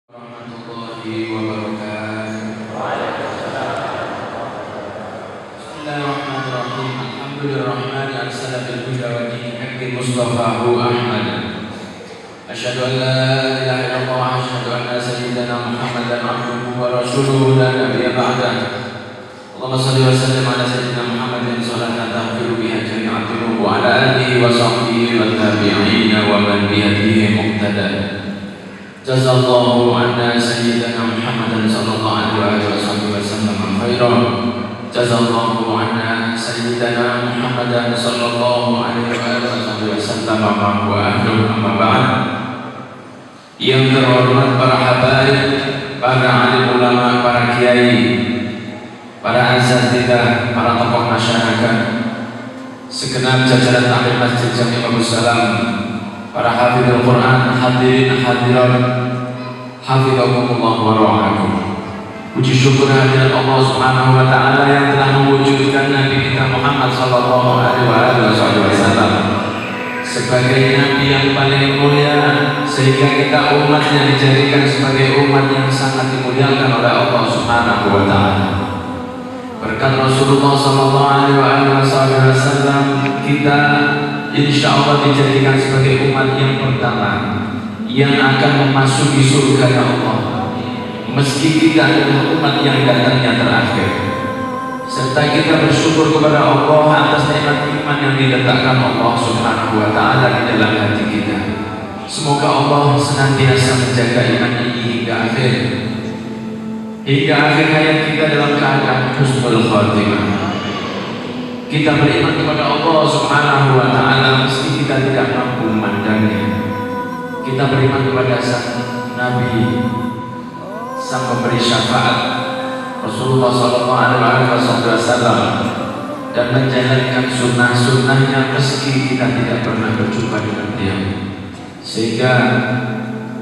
Warahmatullahi wabarakatuh. Bismillahirrahmanirrahim. Alhamdulillahirrahmani arsala bil huda wa dinil haqqi mustafahu Ahmad. Asyhadu an la ilaha illallah wa asyhadu anna sayyidana Muhammadan abduhu wa rasuluhu la nabiyya ba'dah. Allahumma shalli wa sallim ala sayyidina Muhammadin shalatan taghfiru biha jami'a dhunub wa ala alihi wa sahbihi wa tabi'ina wa man bi hadihi muqtada. Jazallahu anna sayyidana Muhammadan sallallahu alaihi wasallam khairan. Jazallahu anna sayyidana Muhammadan sallallahu alaihi wasallam wa ahlu amma ba'd. Yang terhormat para habaib, para alim ulama, para kiai, para asatidzah, para tokoh masyarakat, segenap jajaran taklim Masjid Jami' Abdus Salam, para hafizul Quran, hadirin hadirat, hafizakumullah wa ra'akum. Puji syukur hadirat Allah Subhanahu wa taala yang telah mewujudkan Nabi kita Muhammad sallallahu alaihi wasallam sebagai nabi yang paling mulia, sehingga kita umatnya dijadikan sebagai umat yang sangat dimuliakan oleh Allah Subhanahu wa taala. Berkat Rasulullah sallallahu alaihi wasallam kita insya Allah dijadikan sebagai umat yang pertama yang akan memasuki surga Allah, meski kita adalah umat yang datangnya terakhir. Serta kita bersyukur kepada Allah atas nikmat iman yang diletakkan Allah Subhanahu wa taala di dalam hati kita. Semoga Allah senantiasa menjaga iman ini hingga akhir hayat kita dalam keadaan husnul khatimah. Kita beriman kepada Allah Subhanahu wa taala meski kita tidak mampu memandangnya. Kita beriman kepada sang Nabi, sang pemberi syafaat Rasulullah sallallahu alaihi wasallam, dan menjalankan sunnah-sunnahnya meski kita tidak pernah berjumpa dengan dia. Sehingga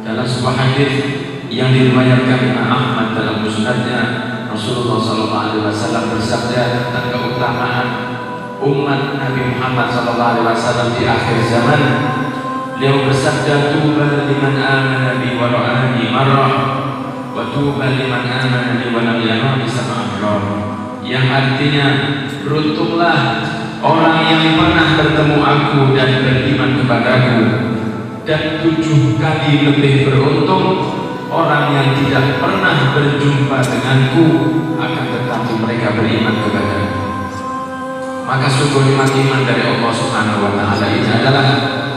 dalam sebuah hadis yang diriwayatkan Imam Ahmad dalam musnadnya, Rasulullah sallallahu alaihi wasallam bersabda tentang keutamaan umat Nabi Muhammad sallallahu alaihi wasallam di akhir zaman. Beliau bersabda, tuba liman amana bi wa ra'ani marrah wa tuba liman amana bi wa lam yarani sab'an. Yang artinya, beruntunglah orang yang pernah bertemu aku dan beriman kepadaku, dan 7 kali lebih beruntung orang yang tidak pernah berjumpa denganku akan tetapi mereka beriman kepadaku. Maka sungguh nikmat iman dari Allah Subhanahu wa taala ini adalah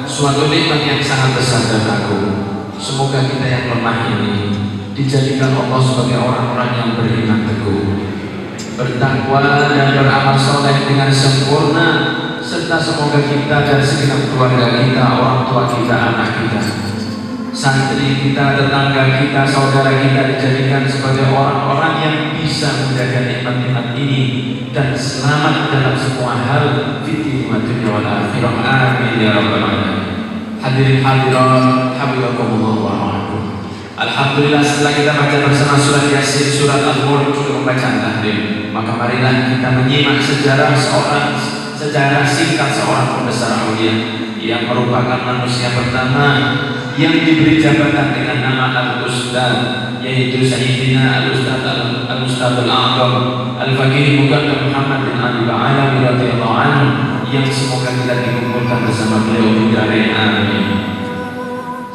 suatu nikmat yang sangat besar dan agung. Semoga kita yang lemah ini dijadikan Allah sebagai orang-orang yang beriman teguh, bertakwa dan beramal soleh dengan sempurna, serta semoga kita dan segenap keluarga kita, orang tua kita, anak kita, santri kita, tetangga kita, saudara kita dijadikan sebagai orang-orang yang bisa menjaga nikmat-nikmat ini dan selamat dalam semua hal fitri wa dunya wal akhirah. Amin ya rabbal alamin. Hadirin hadirat, habibakumullah wa rahmatullahi. Alhamdulillah, setelah kita baca bersama surat Yasin, surat Al-Mulk, untuk pembacaan tahlim, maka marilah kita menyimak sejarah singkat seorang pembesar aulia yang merupakan manusia pertama yang diberi jabatan dengan nama Al-Ustad, yaitu Sayyidina Al-Ustad Al-Ustad Al-A'zam Al-Faqih Muqaddam Muhammad bin Ali Ba'alawi radhiyallahu anhu, yang semoga kita dikumpulkan bersama beliau di darin amin.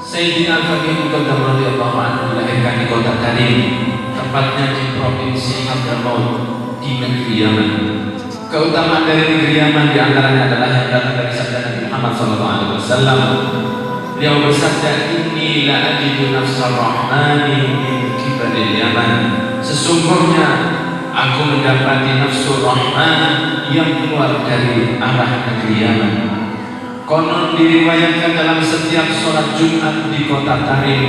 Sayyidina Al-Faqih Muqaddam radhiyallahu anhu dilahirkan di kota Tarim, tepatnya di provinsi Hadramaut di negeri Yaman. Keutamaan dari negeri Yaman diantaranya adalah yang datang dari sabda Nabi Muhammad SAW. Beliau bersabda, inni la ajidu nafsar rahmani min kibalil Yaman. Sesungguhnya aku mendapati nafsu rahman yang keluar dari arah negeri Yaman. Konon diriwayatkan dalam setiap sholat Jumat di kota Tarim,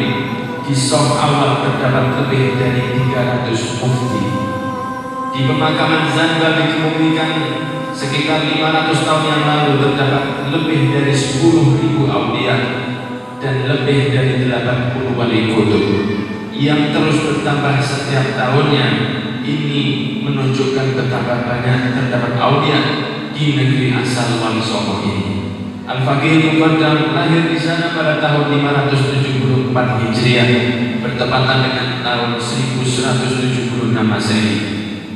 di shaf awal terdapat lebih dari 300 mufti. Di pemakaman Zanba dikemukakan sekitar 500 tahun yang lalu terdapat lebih dari 10.000 aulia dan lebih dari 80 wali kutub yang terus bertambah setiap tahunnya. Ini menunjukkan betapa banyak terdapat aulia di negeri asal wali songo ini. Al-Faqih Muqaddam lahir di sana pada tahun 574 Hijriah bertepatan dengan tahun 1176 Masehi,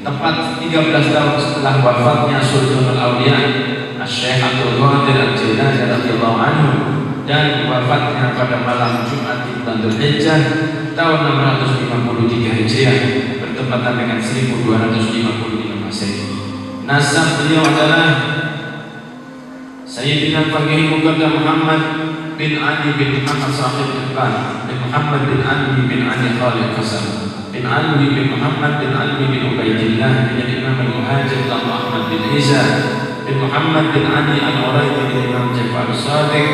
tepat 13 tahun setelah wafatnya Sultanul Auliya Syekh Abdul Qadir Al-Jailani radhiyallahu anhu, dan wafatnya pada malam Jumat di bulan Dzulhijjah tahun 653 Hijriah, bertepatan dengan 1255 Masehi. Nasab beliau adalah Sayyidina Faqih Muqaddam Muhammad bin Ali bin Muhammad Sahib Al-Ban bin Muhammad bin Ali bin Ali Khalid Hasan bin Ali bin Muhammad bin Ali bin Ubaidillah bin Imam Al-Muhajir Ahmad bin Isa bin Muhammad bin Ali Al-Uraidi bin Imam Jafar As-Sadiq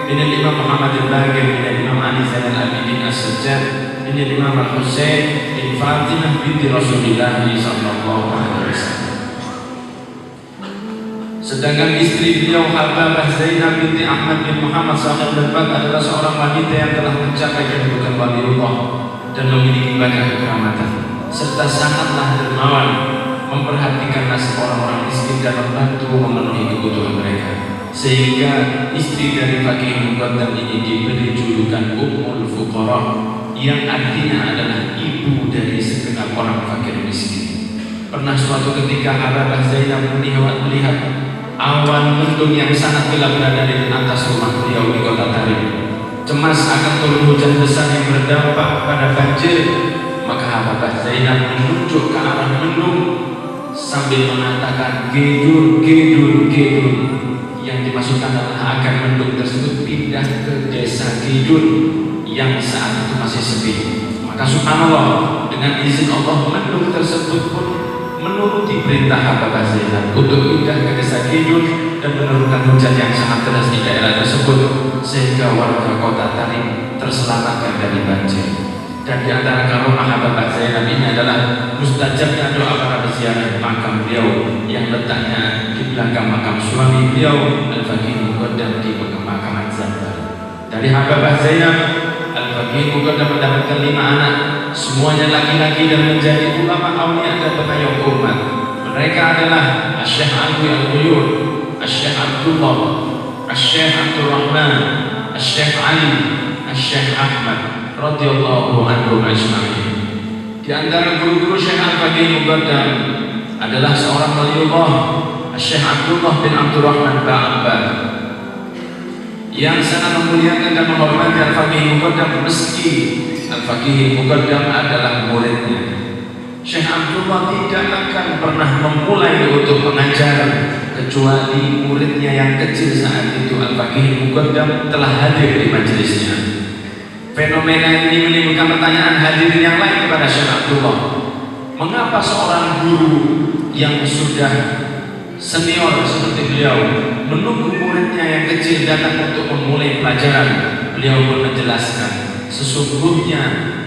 bin Imam Muhammad Al-Baqir bin Imam Ali Zainal Abidin As-Sajjad bin Imam Al-Husain bin Fatimah binti Rasulullah sallallahu alaihi wasallam. Sedangkan istri beliau Hababah Zainab binti Ahmad bin Muhammad Sahib Al-Ban adalah seorang wanita yang telah mencapai kedudukan waliullah dan memiliki banyak kekeramatan, serta sangatlah dermawan, memperhatikan nasib orang-orang miskin dan membantu memenuhi kebutuhan mereka. Sehingga istri dari Faqih Muqaddam ini diberi julukan Ummul Fuqara, yang artinya adalah ibu dari segenap orang fakir miskin. Pernah suatu ketika Hababah Zainab melihat awan mendung yang sangat gelap berada di atas rumah beliau di kota Tarim. Cemas akan turun hujan besar yang berdampak pada banjir, maka Hababah Zainab menunjuk ke arah mendung sambil mengatakan gedur, gedur, gedur, yang dimaksudkan adalah agar mendung tersebut pindah ke desa Gedur yang saat itu masih sepi. Maka subhanallah, dengan izin Allah mendung tersebut pun menuruti perintah Hababah Zainab untuk pindah ke desa Gedur dan menurunkan hujan yang sangat deras di daerah tersebut, sehingga warga kota Tarim terselamatkan dari banjir. Dan di antara karomah Hababah Zainab ini adalah mustajabnya doa para peziarah makam beliau yang letaknya di belakang makam suami beliau Al-Faqih Muqaddam di pemakaman Zambar. Dari Hababah Zainab, Al-Faqih Muqaddam mendapatkan 5 anak, semuanya laki-laki dan menjadi ulama aulia dan pengayom umat. Mereka adalah Syekh Alwi Al-Quyur, Syekh Abdullah, Syekh Abdul Rahman, Syekh Ali, Syekh Ahmad radhiyallahu anhum ajma'in. Di antara guru-guru Syekh Al-Faqih Muqaddam adalah seorang waliullah, Syekh Abdullah bin Abdul Rahman Ba'abbad, yang sangat memuliakan dan menghormati Al-Faqih Muqaddam meski Al-Faqih Muqaddam adalah muridnya. Syekh Abdullah tidak akan pernah memulai untuk mengajar kecuali muridnya yang kecil saat itu Al-Faqih Muqaddam telah hadir di majelisnya. Fenomena ini menimbulkan pertanyaan hadirin yang lain kepada Syekh Abdullah. Mengapa seorang guru yang sudah senior seperti beliau menunggu muridnya yang kecil datang untuk memulai pelajaran? Beliau pun menjelaskan, sesungguhnya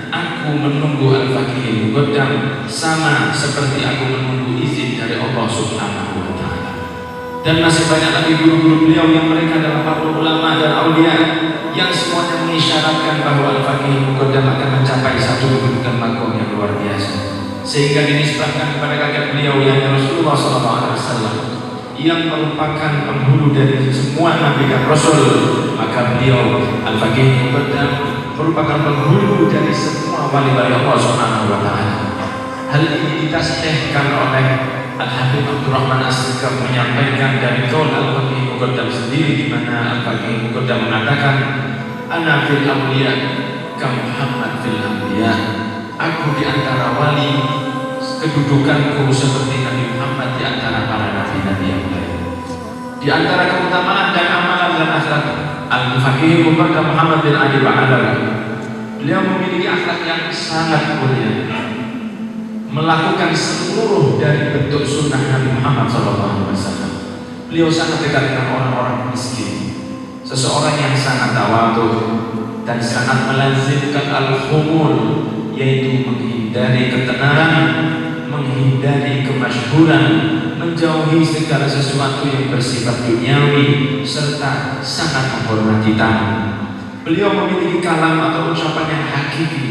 aku menunggu Al-Faqih Muqaddam sama seperti aku menunggu izin dari Allah Subhanahu wa Ta'ala. Dan masih banyak lagi guru-guru beliau yang mereka adalah para ulama dan aulia yang semuanya mengisyaratkan bahwa Al-Faqih Muqaddam akan mencapai satu kedudukan makom yang luar biasa, sehingga dinisbahkan kepada kakek beliau yang Rasulullah SAW yang merupakan penghulu dari semua nabi dan rasul. Maka beliau Al-Faqih Muqaddam merupakan penghulu dari semua wali-wali Allah Subhanahu wa Ta'ala. Hal ini ditasihkan oleh Al-Habib Abdul Rahman As-Sikam menyampaikan dari qaul Al-Faqih Muqaddam sendiri, di mana Al-Faqih Muqaddam mengatakan, ana fil awliya ka Muhammad fil anbiya. Aku di antara wali, kedudukanku seperti Nabi Muhammad di antara para nabi-nabi yang lain. Di antara keutamaan dan amalan dan akhlak Al-Faqih Muqaddam Muhammad bin Ali Ba'alawi, beliau memiliki akhlak yang sangat mulia, melakukan seluruh dari bentuk sunnah Nabi Muhammad SAW. Beliau sangat dekat dengan orang-orang miskin, seseorang yang sangat tawadhu dan sangat melazimkan al-khumul, yaitu menghindari ketenaran, menghindari kemasyhuran, menjauhi segala sesuatu yang bersifat duniawi, serta sangat menghormati tamu. Beliau memiliki kalam atau ucapan yang hakiki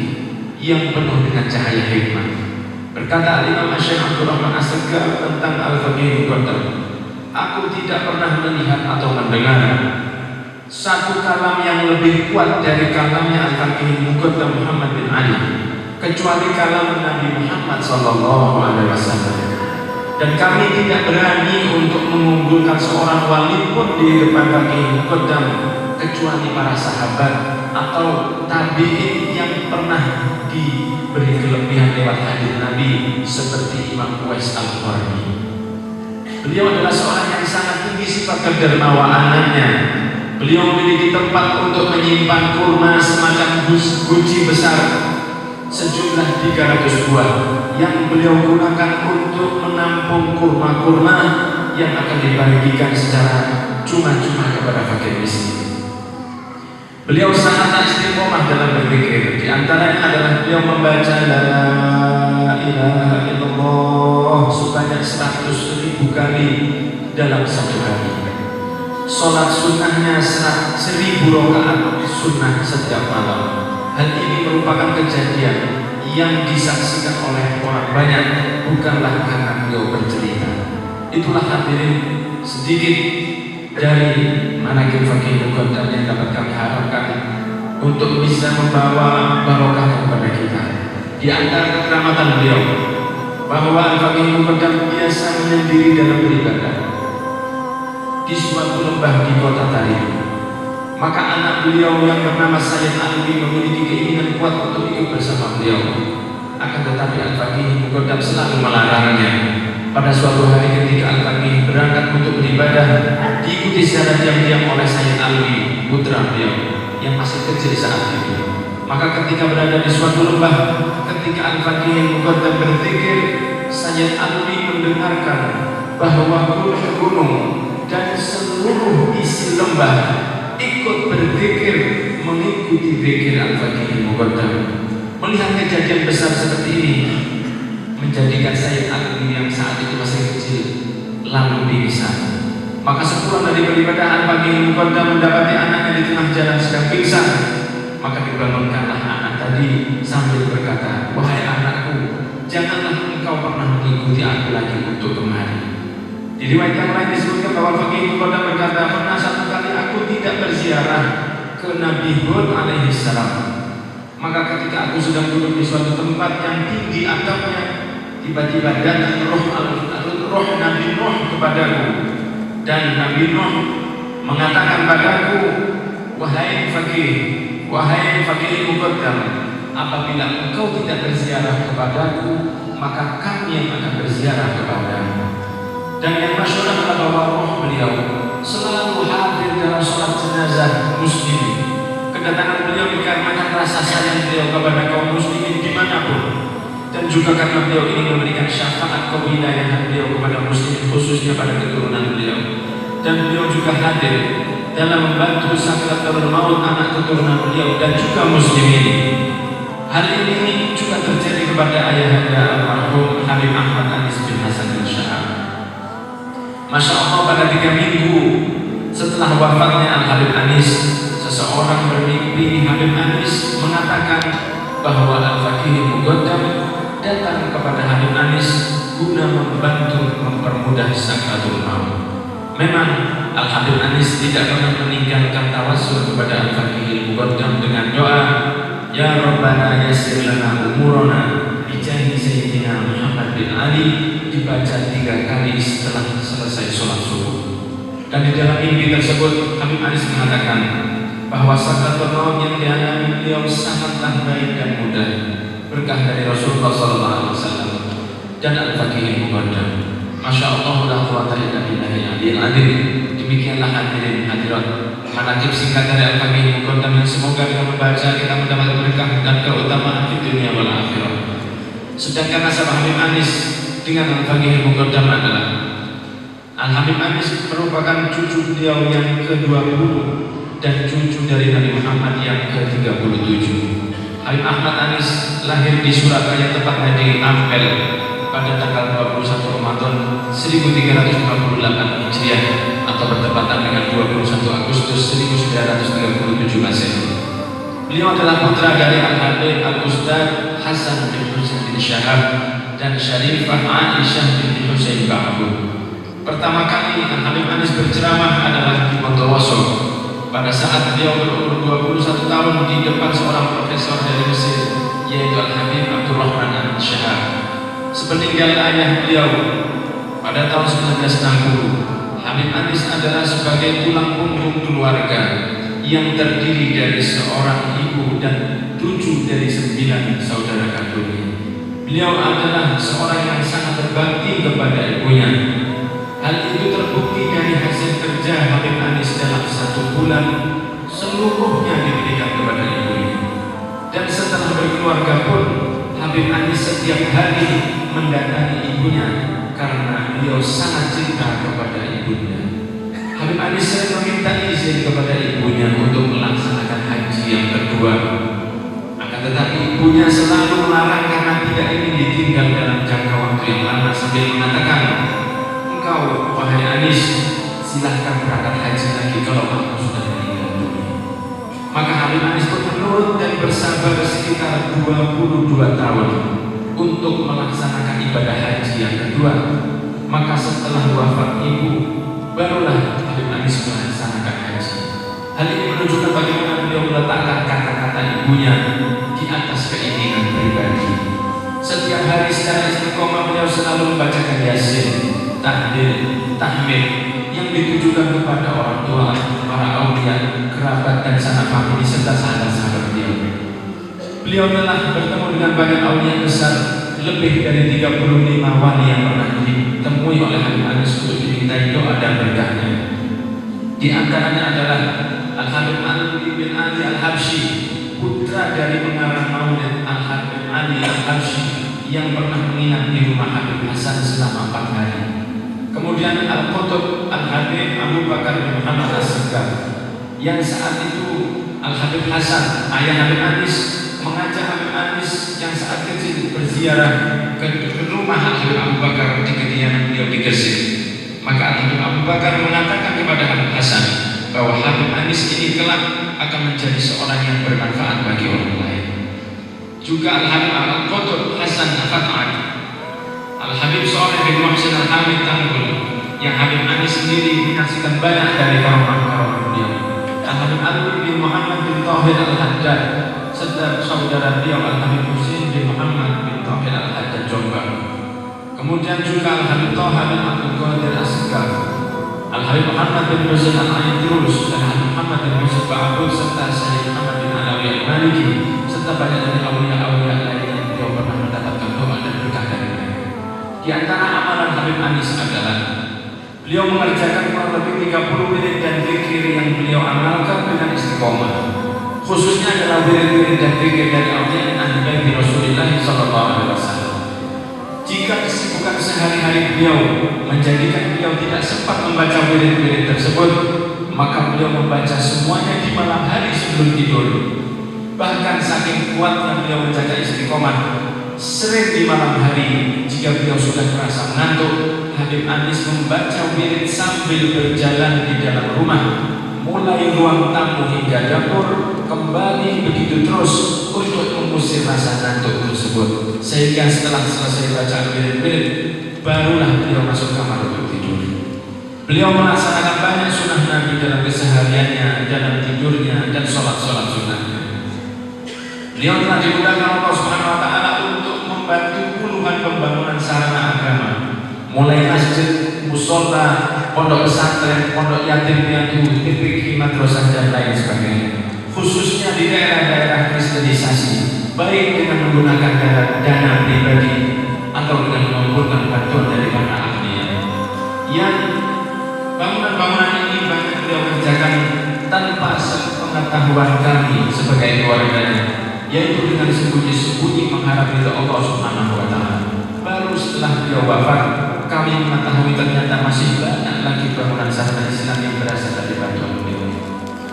yang penuh dengan cahaya hikmah. Berkata Imam Syekh Abdul Rahman As-Sikam tentang Al-Faqih Muqaddam, aku tidak pernah melihat atau mendengar satu kalam yang lebih kuat dari kalamnya Al-Faqih Muqaddam Muhammad bin Ali, kecuali kalam Nabi Muhammad SAW. Dan kami tidak berani untuk mengunggulkan seorang wali pun di depan Faqih Muqaddam kecuali para sahabat atau tabi'in yang pernah diberi kelebihan lewat hadis Nabi seperti Imam Uwais Al-Qarni. Beliau adalah seorang yang sangat tinggi sifat kedermawaannya. Beliau memiliki tempat untuk menyimpan kurma semacam guci besar sejumlah 300 buah yang beliau gunakan untuk menampung kurma-kurma yang akan dibagikan secara cuma-cuma kepada fakir miskin. Beliau sangat istiqomah dalam berpikir. Di antaranya adalah beliau membaca la ilaha illallah sebanyak 100.000 kali dalam satu hari. Sholat sunnahnya 1.000 rakaat sunnah setiap malam. Hal ini merupakan kejadian yang disaksikan oleh orang banyak, bukanlah karena beliau bercerita. Itulah hadirin sedikit dari manaqib Faqih Muqaddam yang dapat kami harapkan untuk bisa membawa barokah kepada kita. Di antara keramatan beliau bahwa Faqih Muqaddam biasa menyendiri dalam beribadah di suatu lembah di kota Tarim. Maka anak beliau yang bernama Sayyid Alwi memiliki keinginan kuat untuk ikut bersama beliau. Akan tetapi Al-Faqih Muqaddam selalu melarangnya. Pada suatu hari ketika Al-Faqih berangkat untuk beribadah, diikuti secara diam-diam oleh Sayyid Alwi, putra beliau yang masih kecil saat itu. Maka ketika berada di suatu lembah, ketika Al-Faqih Muqaddam berzikir, Sayyid Alwi mendengarkan bahwa gunung-gunung dan seluruh isi lembah ikut berzikir mengikuti zikir Al-Faqih Muqaddam. Melihat kejadian besar seperti ini menjadikan Sayyid Alwi yang saat itu masih kecil lalu pingsan. Maka sepulang dari beribadah Al-Faqih Muqaddam mendapati anaknya di tengah jalan sedang pingsan. Maka dibangunkanlah anak tadi sambil berkata, wahai anakku, janganlah engkau pernah mengikuti aku lagi untuk kemari. Di riwayat yang lain disebutkan bahwa Faqih Muqaddam berkata, pernah satu kali aku tidak berziarah ke Nabi Hud alaihissalam. Maka ketika aku sedang duduk di suatu tempat yang tinggi atapnya, tiba-tiba datang roh Nabi Nuh kepadaku, dan Nabi Nuh mengatakan padaku, wahai Faqih Muqaddam, apabila engkau tidak berziarah kepadaku, maka kami yang akan berziarah kepadamu. Dan yang masyhur adalah bahwa roh beliau selalu hadir dalam sholat jenazah muslimin. Kedatangan beliau dikarenakan rasa sayang beliau kepada kaum muslimin dimanapun, dan juga karena beliau ingin memberikan syafaat kewilayahan beliau kepada muslimin, khususnya pada keturunan beliau. Dan beliau juga hadir dalam membantu sakratul maut anak keturunan beliau dan juga muslimin. Hal ini juga terjadi kepada ayahanda almarhum Habib Ahmad Anis bin Hasan bin Syahab. Masya Allah, pada 3 minggu setelah wafatnya Al-Habib Anis, seseorang bermimpi Habib Anis mengatakan bahwa Al-Faqih Muqaddam datang kepada Habib Anis guna membantu mempermudah sakratul maut. Memang Al-Habib Anis tidak pernah meninggalkan tawassul kepada Al-Faqih Muqaddam dengan doa, ya Rabbana yassir lana umurana bijahi Sayyidina Muhammad bin Ali, dibaca 3 kali setelah selesai sholat subuh. Dan di dalam mimpi tersebut Habib Anis mengatakan bahwa sakratul maut yang dialami beliau sangatlah baik dan mudah, berkah dari Rasulullah SAW dan Al-Faqih Muqaddam. Masya Allah, la quwwata illa billahi. Demikianlah hadirin hadirat manaqib singkat dari Al-Faqih Muqaddam yang semoga kita membaca kita mendapat berkah dan keutamaan di dunia wal akhirah. Sedangkan nasab Habib Anis dengan Al-Faqih Muqaddam adalah Al-Habib Anis merupakan cucu beliau yang ke-20 dan cucu dari Nabi Muhammad yang ke-37. Habib Ahmad Anis lahir di Surabaya, tepatnya di Ampel, pada tanggal 21 Ramadan 1358 Hijriah atau bertepatan dengan 21 Agustus 1937 Masehi. Beliau adalah putra dari Al-Habib Al-Ustaz Hasan bin Husain bin Syahab dan Syarifah Aisyah bin Husain Ba'abud. Pertama kali Al-Habib Anis berceramah adalah di Bondowoso pada saat beliau berumur 21 tahun di depan seorang profesor dari Mesir, yaitu Al-Habib Abdurrahman Al-Shahab. Sepeninggal ayah beliau pada tahun 1960, Habib Anis adalah sebagai tulang punggung keluarga yang terdiri dari seorang ibu dan 7 dari 9 saudara kandungnya. Beliau adalah seorang yang sangat berbakti kepada ibunya. Hal itu terbukti dari hasil kerja Habib Anis dalam 1 bulan seluruhnya diberikan kepada ibunya. Dan setelah berkeluarga pun, Habib Anis setiap hari mendatangi ibunya karena beliau sangat cinta kepada ibunya. Habib Anis sering meminta izin kepada ibunya untuk melaksanakan haji yang kedua. Akan tetapi ibunya selalu melarang karena tidak ingin ditinggal dalam jangka waktu yang lama, sambil mengatakan, "Engkau, wahai Anis, silahkan berangkat haji lagi kalau aku sudah meninggal dunia." Maka Habib Anis pun menurut dan bersabar sekitar 22 tahun untuk melaksanakan ibadah haji yang kedua. Maka setelah wafat ibu, barulah Habib Anis melaksanakan haji. Hal ini menunjukkan bagaimana beliau meletakkan kata-kata ibunya di atas keinginan pribadi. Setiap hari secara istiqomah beliau selalu membacakan Yasin, tahlil, tahmid yang ditujukan kepada orang tua, para aulia, kerabat dan sanak famili serta sahabat-sahabat beliau. Beliau telah bertemu dengan banyak aulia besar, lebih dari 35 wali yang pernah ditemui oleh Habib Anis untuk dimintai doa dan berkahnya. Di antaranya adalah Al-Habib Ali bin Ali Al-Habsyi, putra dari pengarang Maulid Al-Habib Ali Al-Habsyi yang pernah menginap di rumah Habib Hasan selama 4 hari. Kemudian Al-Qutb Al-Habib Abu Bakar bin Muhammad As-Segaf, yang saat itu Al-Habib Hasan, ayah Habib Anis, mengajak Habib Anis yang saat kecil berziarah ke rumah Habib Abu Bakar di kediaman beliau di Gresik. Maka Habib Abu Bakar mengatakan kepada Habib Hasan bahwa Habib Anis ini kelak akan menjadi seorang yang bermanfaat bagi orang lain. Juga Al-Habib Al-Qutb Hasan Al-Fat'ani, Al-Habib Shalih bin Muhsin Al-Hamid Tanggul, yang Habib Anis sendiri menyaksikan banyak dari karomah-karomah beliau. Al-Habib Ali bin Muhammad bin Thahir Al-Haddad, serta saudara beliau Al-Habib Husin bin Muhammad bin Thahir Al-Haddad Jombang. Kemudian juga Al-Habib Thaha bin Abdul Qadir As-Segaf, Al-Habib Muhammad bin Husain Al-Aidrus, dan Al-Habib Muhammad bin Yusuf Ba'abud, serta Sayyid Muhammad bin Alawi Al-Maliki, serta banyak dari awliya-awliya lain yang beliau pernah mendapatkan doa dan berkah dari mereka. Di antara amalan Habib Anis adalah beliau mengerjakan kurang lebih 30 wirid dan zikir yang beliau amalkan dengan istiqomah. Khususnya adalah wirid-wirid dan zikir dari aulia ahli bait Rasulullah sallallahu alaihi wasallam. Jika kesibukan sehari-hari beliau menjadikan beliau tidak sempat membaca wirid-wirid tersebut, maka beliau membaca semuanya di malam hari sebelum tidur. Bahkan saking kuatnya beliau menjaga istiqomah, sering di malam hari jika beliau sudah merasa mengantuk, Habib Anis membaca wirid sambil berjalan di dalam rumah, mulai ruang tamu hingga dapur, kembali begitu terus untuk mengusir rasa ngantuk tersebut. Sehingga setelah selesai bacaan wirid-wirid, barulah beliau masuk kamar untuk tidur. Beliau melaksanakan banyak sunnah Nabi dalam kesehariannya, dalam tidurnya, dan sholat-sholat sunnahnya. Beliau telah dimudahkan Allah Subhanahu wa Ta'ala untuk membantu puluhan pembangunan sarana agama, mulai masjid, musola, pondok pesantren, pondok yatim piatu, TPQ, madrasah dan lain sebagainya. Khususnya di daerah-daerah kristenisasi, baik dengan menggunakan dana pribadi atau dengan mengumpulkan bantuan dari para ahli. Yang bangunan-bangunan ini banyak beliau kerjakan tanpa sepengetahuan kami sebagai keluarganya, yaitu dengan sembunyi-sembunyi mengharap ridha Allah Subhanahu wa Ta'ala. Baru setelah beliau wafat, kami mengetahui ternyata masih banyak lagi bangunan sarana Islam yang berasal dari bantuan beliau.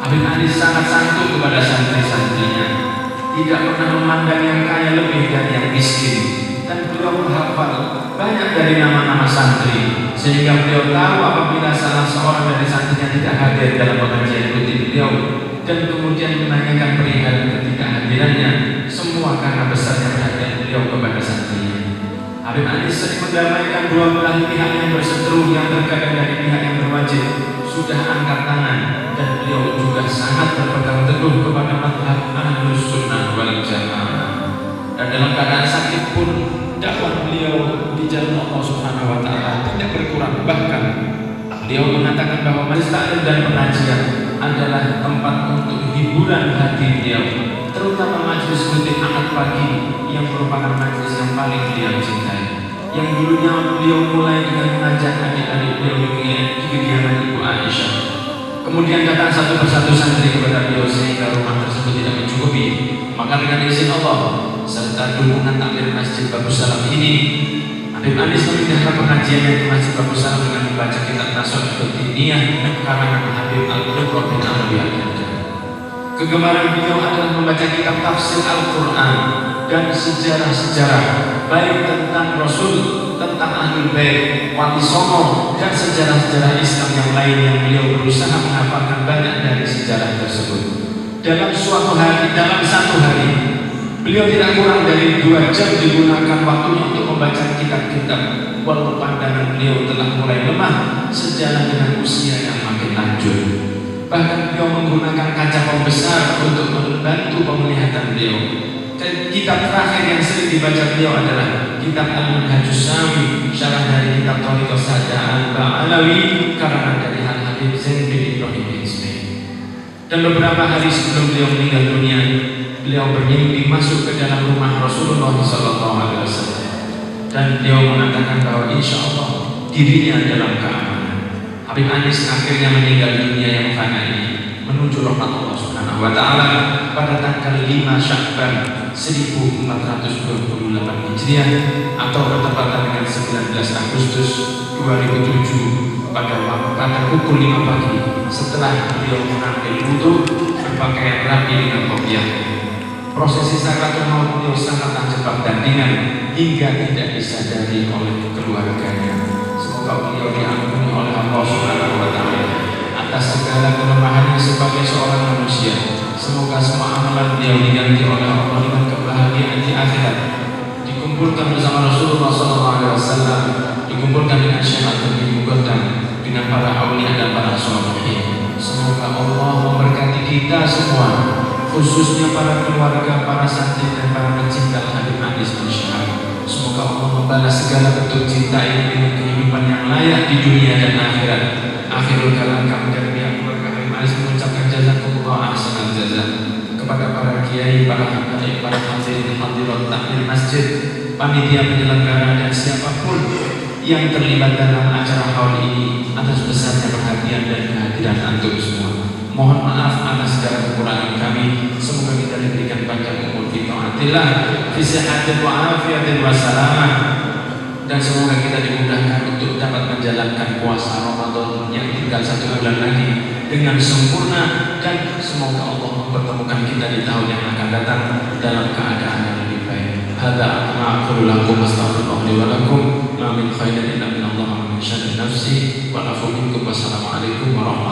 Habib Anis sangat santun kepada santri-santrinya, tidak pernah memandang yang kaya lebih dari yang miskin, dan beliau menghafal banyak dari nama-nama santri, sehingga beliau tahu apabila salah seorang dari santrinya tidak hadir dalam pengajian rutin beliau, dan kemudian menanyakan perihal ketidakhadirannya, semua karena besarnya perhatian beliau kepada santrinya. Habib Anis sering mendamaikan dua belah pihak yang berseteru, yang terkadang dari pihak yang berwajib, sudah angkat tangan, dan beliau juga sangat berpegang teguh kepada mazhab Ahlus Sunnah wal Jamaah. Dan dalam keadaan sakit pun dakwah beliau di jalan Allah Subhanahu wa taala tidak berkurang. Bahkan beliau mengatakan bahwa majelis taklim dan pengajian adalah tempat untuk hiburan hati beliau, terutama majelis rutin Ahad pagi yang merupakan majelis yang paling beliau cintai. Yang dulunya beliau mulai dengan mengajak adik-adik beliau di kediaman Ibu Aisyah. Kemudian datang satu persatu santri kepada beliau sehingga rumah tersebut tidak mencukupi. Maka dengan izin Allah serta dukungan takmir Masjid Babus Salam ini, Habib Anis memindahkan pengajiannya di Masjid Babus Salam dengan membaca kitab Nasrul Diniyah karangan Habib Al-Qurra bin Arabi Al-Jadid. Kegemaran beliau adalah membaca kitab tafsir Al-Quran dan sejarah-sejarah, baik tentang Rasul, tentang Ahlul Bait, Wali Songo, dan sejarah-sejarah Islam yang lain yang beliau berusaha menghafalkan banyak dari sejarah tersebut. Dalam satu hari, beliau tidak kurang dari 2 jam digunakan waktunya untuk membaca kitab-kitab, walau pandangan beliau telah mulai lemah sejalan dengan usia yang makin lanjut. Bahkan beliau menggunakan kaca pembesar untuk membantu penglihatan beliau. Kitab terakhir yang sering dibaca beliau adalah kitab Al-Manhajus Sami, syarah dari kitab Thariqah Sa'dah Al-Ba'alawi karangan dari Al-Habib Zain bin Ibrahim bin Ismail. Dan beberapa hari sebelum beliau meninggal dunia, beliau bermimpi masuk ke dalam rumah Rasulullah SAW, dan beliau mengatakan bahwa insya Allah dirinya dalam keamanan. Habib Anis akhirnya meninggal dunia yang fana ini menuju rahmat Allah Subhanahu wa taala pada tanggal 5 Sya'ban 1428 Hijriah atau bertepatan dengan 19 Agustus 2007 pada pukul 5 pagi setelah beliau mengambil wudu, berpakaian rapi dengan kopiah. Prosesi sakratul maut beliau sangat cepat dan ringan hingga tidak disadari oleh keluarganya. Semoga beliau diampuni oleh Allah Subhanahu wa taala atas segala kelemahannya sebagai seorang manusia. Semoga semua amalan beliau diganti oleh Allah dengan kebahagiaan di akhirat. Dikumpulkan bersama Rasulullah SAW, dikumpulkan dengan Syekh bin Muqaddam, dengan para aulia dan para sholihin. Semoga Allah memberkati kita semua, khususnya para keluarga, para santri dan para pecinta Habib Anis bin Syihab. Semoga Allah membalas segala bentuk cinta ini dengan kehidupan yang layak di dunia dan akhirat. Akhirul kalam kami dari pihak keluarga Habib Anis mengucapkan jazakumullah ahsanal jazaa kepada para kiai, para habaib, para hadirin hadirat takmir masjid, panitia penyelenggara dan siapapun yang terlibat dalam acara haul ini atas besarnya perhatian dan kehadiran antum semua. Mohon maaf atas segala kekurangan kami. Semoga kita diberikan panjang umur fi taatillah, fi sihatin wa afiatin wa salamah, dan semoga kita dimudahkan untuk dapat menjalankan puasa Ramadan yang tinggal 1 bulan lagi dengan sempurna, dan semoga Allah mempertemukan kita di tahun yang akan datang dalam keadaan yang lebih baik. Hadza aqulu lakum astaghfirullah li wa lakum, ma min khairin illa min Allah wa min syarri nafsi wa afu minkum. Wassalamualaikum warahmatullahi wabarakatuh.